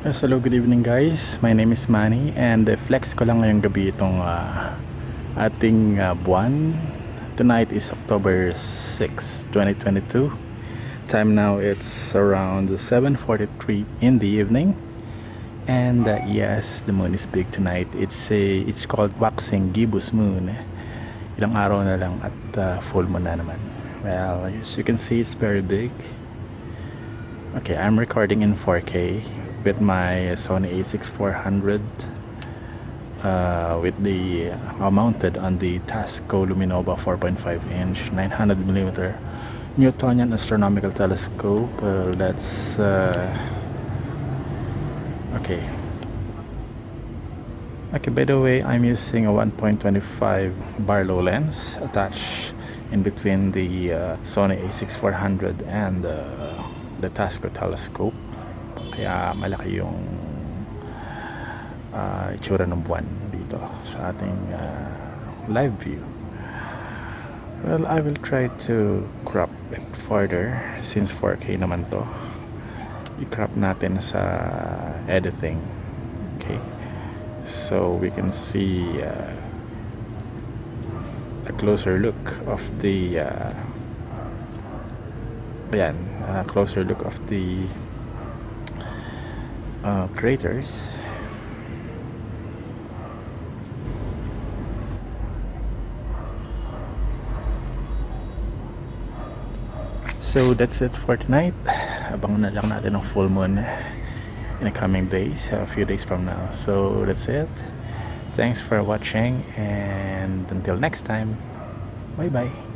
Yes, hello, good evening guys. My name is Manny and flex ko lang ngayong gabi itong ating buwan. Tonight is October 6, 2022. Time now it's around 7:43 in the evening. And yes, the moon is big tonight. It's called waxing gibbous moon. Ilang araw na lang at full moon na naman. Well, as you can see, it's very big. Okay, I'm recording in 4K with my Sony A6400 with the mounted on the Tasco Luminova 4.5-inch 900mm Newtonian Astronomical Telescope. That's okay. By the way, I'm using a 1.25 Barlow lens attached in between the Sony A6400 and the Tasco telescope. Kaya malaki yung itsura ng buwan dito sa ating live view. Well, I will try to crop it further since 4K naman to. I-crop natin sa editing. Okay, so we can see a closer look of the closer look of the craters. So that's it for tonight. Abangan na lang natin ng full moon in the coming days, a few days from now. So that's it. Thanks for watching and until next time, bye bye.